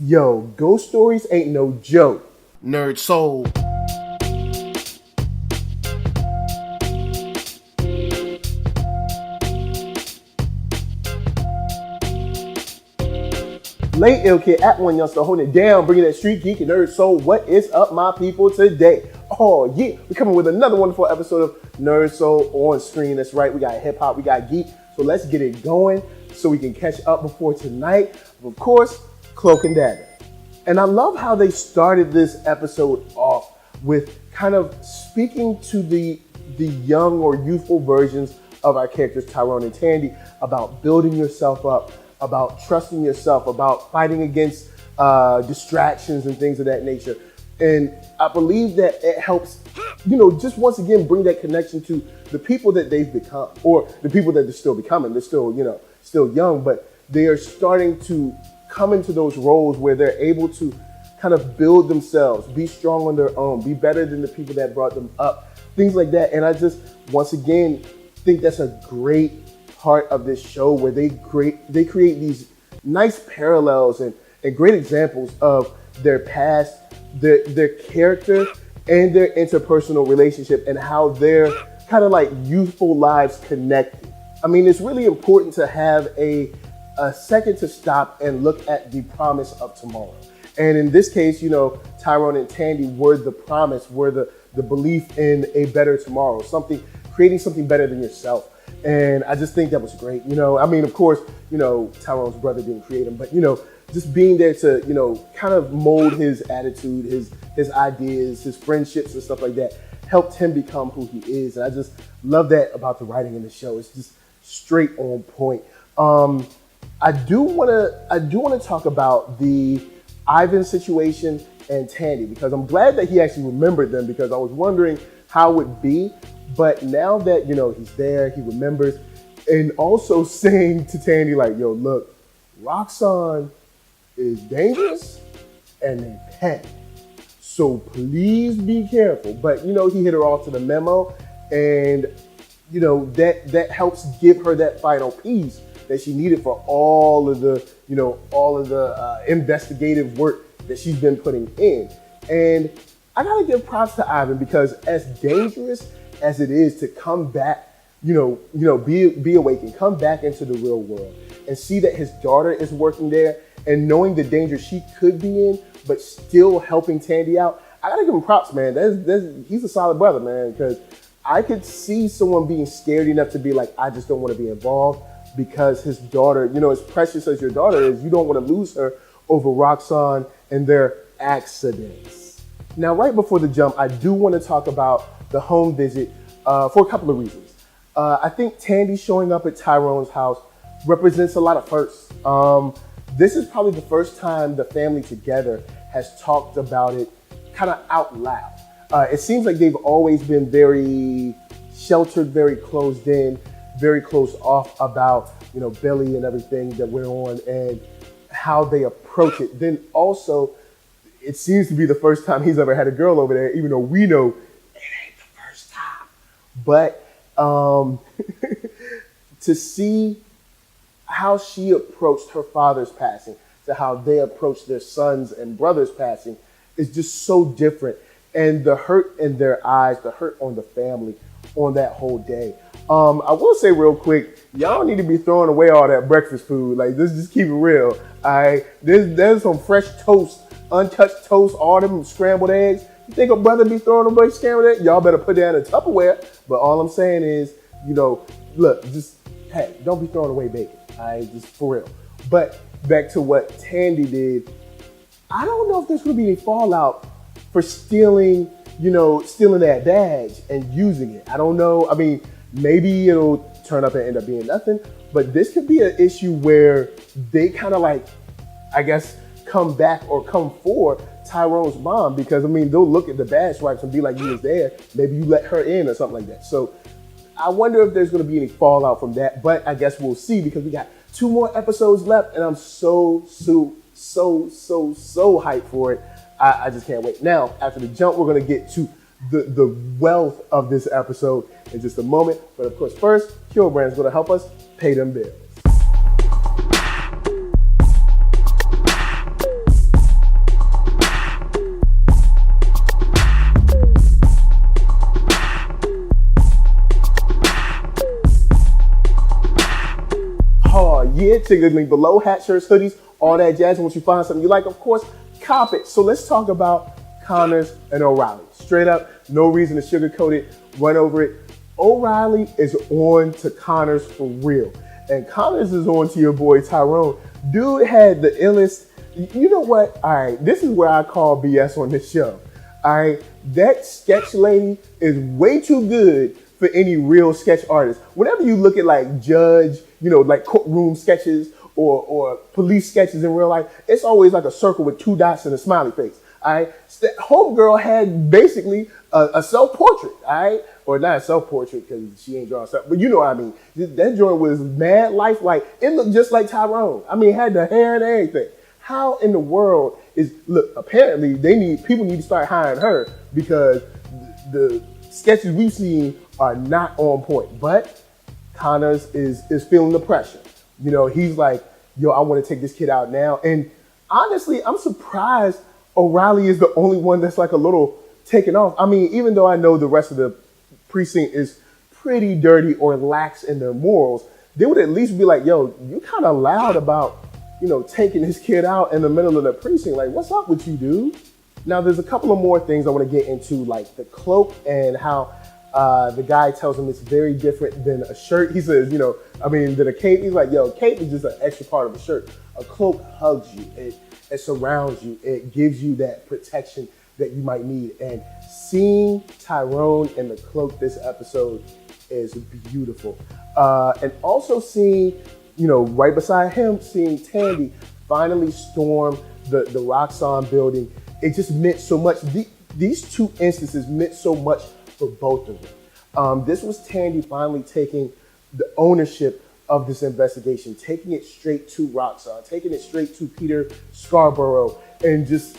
Yo, ghost stories ain't no joke. NERDSoul. Late Ill Kid at OneYoungsta holding it down, bringing that StreetGeek and NERDSoul. What is up, my people, today? Oh yeah, we're coming with another wonderful episode of NERDSoul on screen. That's right, we got hip hop, we got geek. So let's get it going so we can catch up before tonight. Of course, Cloak and Dagger. And I love how they started this episode off with kind of speaking to the young or youthful versions of our characters, Tyrone and Tandy, about building yourself up, about trusting yourself, about fighting against distractions and things of that nature. And I believe that it helps, just once again, bring that connection to the people that they've become, or the people that they're still becoming. They're still, still young, but they are starting to come into those roles where they're able to kind of build themselves, be strong on their own, be better than the people that brought them up, things like that. And I just, once again, think that's a great part of this show where they create these nice parallels and great examples of their past, their character, and their interpersonal relationship, and how their kind of like youthful lives connected. I mean, it's really important to have a second to stop and look at the promise of tomorrow. And in this case, Tyrone and Tandy were the promise, were the belief in a better tomorrow, creating something better than yourself. And I just think that was great. Of course, Tyrone's brother didn't create him, but just being there to, kind of mold his attitude, his ideas, his friendships and stuff like that, helped him become who he is. And I just love that about the writing in the show. It's just straight on point. I do want to talk about the Ivan situation and Tandy, because I'm glad that he actually remembered them, because I was wondering how it would be. But now that, he's there, he remembers, and also saying to Tandy, like, yo, look, Roxanne is dangerous and a pet. So please be careful. But, he hit her off to the memo, and, that helps give her that final piece that she needed for all of the investigative work that she's been putting in. And I gotta give props to Ivan, because as dangerous as it is to come back, be awakened, come back into the real world and see that his daughter is working there, and knowing the danger she could be in, but still helping Tandy out. I gotta give him props, man. He's a solid brother, man, because I could see someone being scared enough to be like, I just don't want to be involved, because his daughter, as precious as your daughter is, you don't want to lose her over Roxanne and their accidents. Now, right before the jump, I do want to talk about the home visit for a couple of reasons. I think Tandy showing up at Tyrone's house represents a lot of firsts. This is probably the first time the family together has talked about it kind of out loud. It seems like they've always been very sheltered, very closed in, very closed off about, Billy and everything that went on and how they approach it. Then also, it seems to be the first time he's ever had a girl over there, even though we know it ain't the first time. But to see how she approached her father's passing, to how they approached their sons and brothers passing, is just so different. And the hurt in their eyes, the hurt on the family on that whole day. I will say real quick, y'all need to be throwing away all that breakfast food. Like, this, just keep it real. There's some fresh toast, untouched toast, all them scrambled eggs. You think a brother be throwing away scrambled eggs? Y'all better put that in Tupperware. But all I'm saying is, look, don't be throwing away bacon. Just for real. But back to what Tandy did, I don't know if there's gonna be any fallout for stealing that badge and using it. I don't know. I mean, maybe it'll turn up and end up being nothing, but this could be an issue where they kind of like, I guess, come back or come for Tyrone's mom, because they'll look at the badge swipes and be like, you was there, maybe you let her in or something like that. So I wonder if there's gonna be any fallout from that, but I guess we'll see, because we got 2 more episodes left, and I'm so hyped for it. I just can't wait. Now, after the jump, we're gonna get to the wealth of this episode in just a moment. But of course, first, KURO Brand is gonna help us pay them bills. it. Check the link below. Hat, shirts, hoodies, all that jazz. And once you find something you like, of course, cop it. So let's talk about Connors and O'Reilly. Straight up, no reason to sugarcoat it, run over it. O'Reilly is on to Connors for real. And Connors is on to your boy Tyrone. Dude had the illest. You know what? All right, this is where I call BS on this show. All right, that sketch lady is way too good for any real sketch artist. Whenever you look at like judge, like courtroom sketches or police sketches in real life, it's always like a circle with 2 dots and a smiley face. All right, so that homegirl had basically a self-portrait. All right, or not a self-portrait because she ain't drawing stuff, but you know what I mean. That joint was mad lifelike. It looked just like Tyrone. I mean, had the hair and everything. How in the world apparently people need to start hiring her because the sketches we've seen are not on point. But Connors is feeling the pressure. He's like, yo, I want to take this kid out now. And honestly, I'm surprised O'Reilly is the only one that's like a little taken off. I mean, even though I know the rest of the precinct is pretty dirty or lax in their morals, they would at least be like, yo, you kind of loud about taking his kid out in the middle of the precinct. Like, what's up with you, dude? Now, there's a couple of more things I want to get into, like the cloak and how the guy tells him it's very different than a shirt. He says, than a cape. He's like, yo, cape is just an extra part of a shirt. A cloak hugs you. It surrounds you. It gives you that protection that you might need. And seeing Tyrone in the cloak this episode is beautiful. And also seeing right beside him, seeing Tandy finally storm the Roxxon building, it just meant so much. These 2 instances meant so much for both of them. This was Tandy finally taking the ownership of this investigation, taking it straight to Roxxon, taking it straight to Peter Scarborough, and just,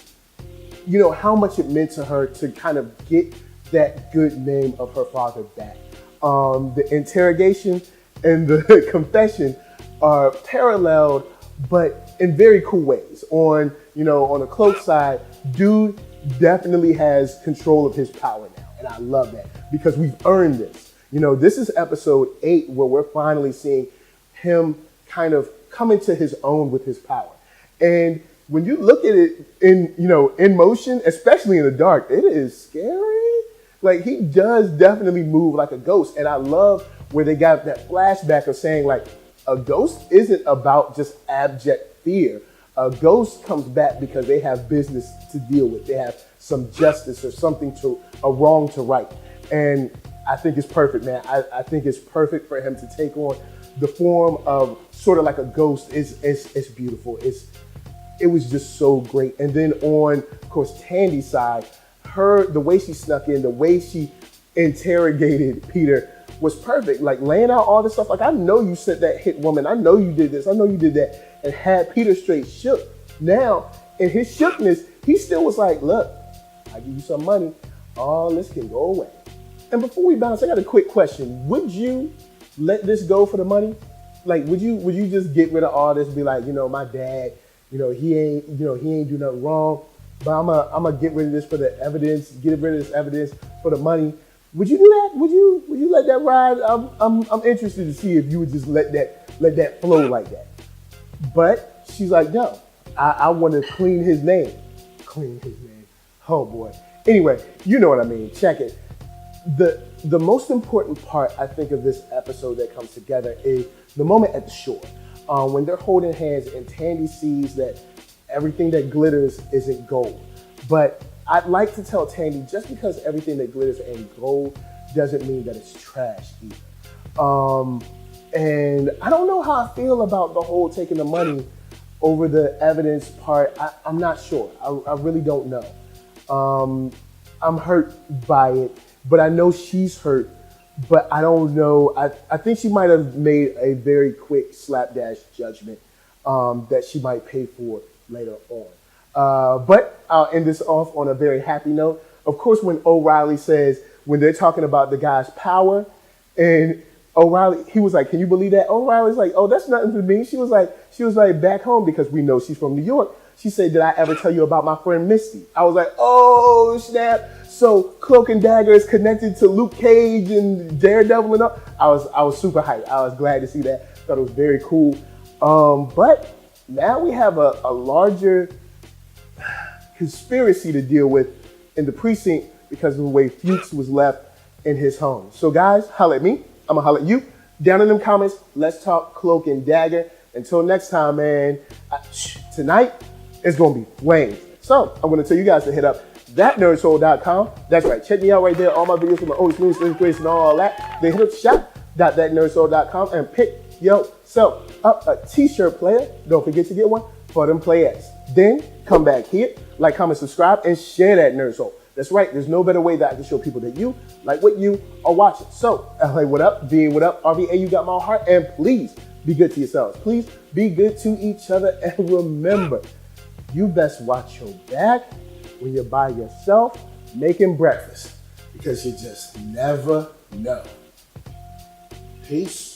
how much it meant to her to kind of get that good name of her father back. The interrogation and the confession are paralleled, but in very cool ways. On the cloak side, dude definitely has control of his power now. And I love that because we've earned this. This is episode 8 where we're finally seeing him kind of come into his own with his power. And when you look at it in motion, especially in the dark, it is scary. Like, he does definitely move like a ghost. And I love where they got that flashback of saying, like, a ghost isn't about just abject fear. A ghost comes back because they have business to deal with. They have some justice or a wrong to right. And I think it's perfect, man. I think it's perfect for him to take on the form of sort of like a ghost. It's beautiful. It was just so great. And then on, of course, Tandy's side, the way she snuck in, the way she interrogated Peter was perfect. Like, laying out all this stuff. Like, I know you sent that hit woman. I know you did this. I know you did that. And had Peter straight shook. Now, in his shookness, he still was like, look, I give you some money. All this can go away. And before we bounce, I got a quick question. Would you let this go for the money? Like, would you just get rid of all this? Be like, my dad, he ain't do nothing wrong. But I'm gonna get rid of this for the evidence. Get rid of this evidence for the money. Would you do that? Would you let that ride? I'm interested to see if you would just let that flow like that. But she's like, no, I want to clean his name. Clean his name. Oh boy. Anyway, you know what I mean. Check it. The most important part, I think, of this episode that comes together is the moment at the shore. When they're holding hands and Tandy sees that everything that glitters isn't gold. But I'd like to tell Tandy, just because everything that glitters ain't gold doesn't mean that it's trash either. And I don't know how I feel about the whole taking the money over the evidence part. I'm not sure. I really don't know. I'm hurt by it, but I know she's hurt, but I don't know. I think she might have made a very quick slapdash judgment that she might pay for later on. But I'll end this off on a very happy note. Of course, when O'Reilly says, when they're talking about the guy's power, and O'Reilly, he was like, can you believe that? O'Reilly's like, oh, that's nothing to me. She was like, back home, because we know she's from New York. She said, did I ever tell you about my friend Misty? I was like, oh, snap. So Cloak and Dagger is connected to Luke Cage and Daredevil and all. I was super hyped. I was glad to see that. Thought it was very cool. But now we have a larger conspiracy to deal with in the precinct because of the way Fuchs was left in his home. So guys, holla at me. I'm gonna holla at you. Down in them comments, let's talk Cloak and Dagger. Until next time, man, tonight it's gonna be flames. So I'm gonna tell you guys to hit up ThatNERDSoul.com. That's right, check me out right there. All my videos with my old smooth, slim, grace, and all that. Then hit up shop.ThatNERDSoul.com and pick yourself up a t-shirt player. Don't forget to get one for them players. Then come back here, like, comment, subscribe, and share that NERDSoul. That's right, there's no better way that I can show people that you like what you are watching. So, LA, what up? V, what up? RVA, you got my heart. And please be good to yourselves. Please be good to each other. And remember, you best watch your back when you're by yourself making breakfast, because you just never know. Peace.